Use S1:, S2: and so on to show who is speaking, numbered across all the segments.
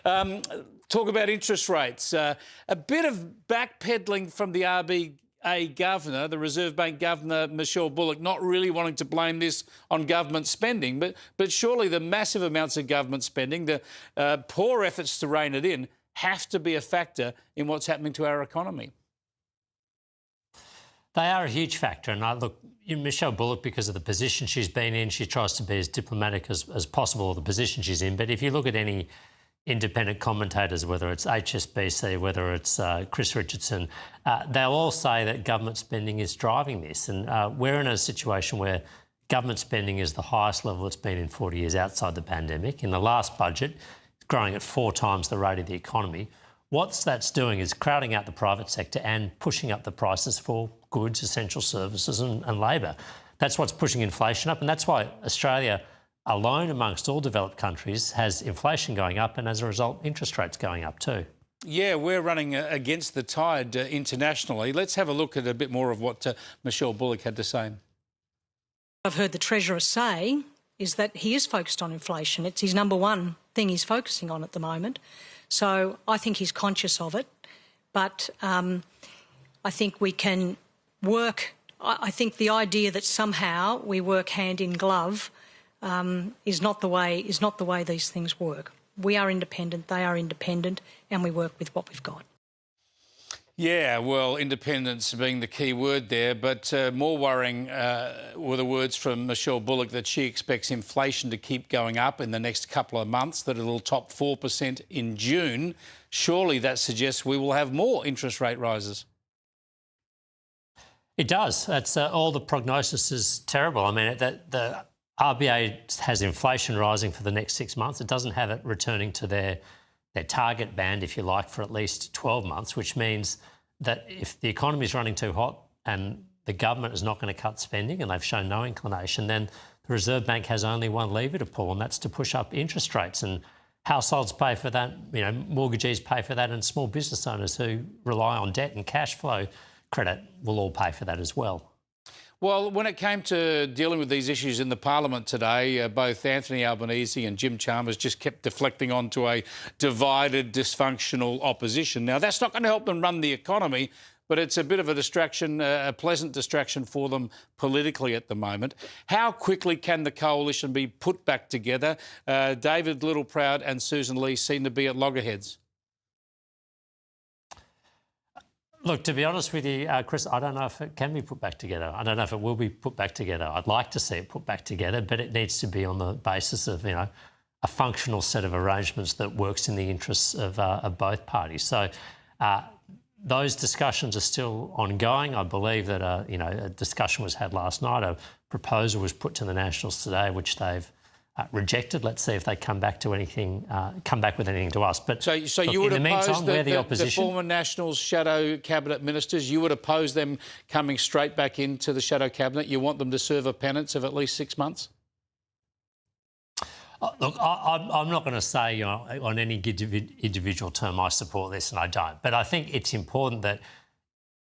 S1: Talk about interest rates. A bit of backpedalling from the RBA governor, the Reserve Bank governor, Michelle Bullock, not really wanting to blame this on government spending, but surely the massive amounts of government spending, the poor efforts to rein it in, have to be a factor in what's happening to our economy.
S2: They are a huge factor. And look, Michelle Bullock, because of the position she's been in, she tries to be as diplomatic as possible, the position she's in. But if you look at any independent commentators, whether it's HSBC, whether it's Chris Richardson, they'll all say that government spending is driving this. And we're in a situation where government spending is the highest level it's been in 40 years outside the pandemic. In the last budget, it's growing at 4 times the rate of the economy. What that's doing is crowding out the private sector and pushing up the prices for goods, essential services and labour. That's what's pushing inflation up, and that's why Australia alone amongst all developed countries has inflation going up, and as a result, interest rates going up too.
S1: Yeah, we're running against the tide internationally. Let's have a look at a bit more of what Michelle Bullock had to say.
S3: I've heard the Treasurer say is that he is focused on inflation. It's his number one thing he's focusing on at the moment. So I think he's conscious of it. But I think we can work. I think the idea that somehow we work hand in glove is not the way these things work. We are independent, they are independent, and we work with what we've got.
S1: Yeah, well, independence being the key word there, but more worrying were the words from Michelle Bullock that she expects inflation to keep going up in the next couple of months, that it'll top 4% in June. Surely that suggests we will have more interest rate rises.
S2: It does. That's all the prognosis is terrible. I mean, the RBA has inflation rising for the next 6 months. It doesn't have it returning to their target band, if you like, for at least 12 months, which means that if the economy is running too hot and the government is not going to cut spending, and they've shown no inclination, then the Reserve Bank has only one lever to pull, and that's to push up interest rates. And households pay for that, mortgagees pay for that, and small business owners who rely on debt and cash flow credit will all pay for that as well.
S1: Well, when it came to dealing with these issues in the Parliament today, both Anthony Albanese and Jim Chalmers just kept deflecting onto a divided, dysfunctional opposition. Now, that's not going to help them run the economy, but it's a bit of a distraction, a pleasant distraction for them politically at the moment. How quickly can the coalition be put back together? David Littleproud and Susan Lee seem to be at loggerheads.
S2: Look, to be honest with you, Chris, I don't know if it can be put back together. I don't know if it will be put back together. I'd like to see it put back together, but it needs to be on the basis of, a functional set of arrangements that works in the interests of both parties. So those discussions are still ongoing. I believe that, a discussion was had last night. A proposal was put to the Nationals today, which they've rejected. Let's see if they come back with anything to us. But
S1: so
S2: look,
S1: you would
S2: in the
S1: oppose
S2: meantime,
S1: the former Nationals shadow cabinet ministers. You would oppose them coming straight back into the shadow cabinet. You want them to serve a penance of at least 6 months.
S2: Look, I'm not going to say on any individual term I support this and I don't. But I think it's important that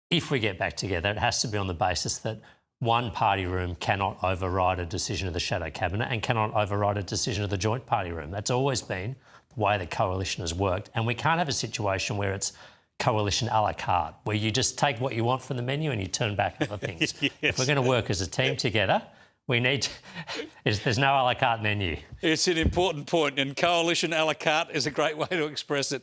S2: if we get back together, it has to be on the basis that one party room cannot override a decision of the shadow cabinet and cannot override a decision of the joint party room. That's always been the way the coalition has worked. And we can't have a situation where it's coalition-a-la-carte, where you just take what you want from the menu and you turn back other things. Yes. If we're going to work as a team together, we need to, there's no a la carte menu.
S1: It's an important point, and coalition a la carte is a great way to express it.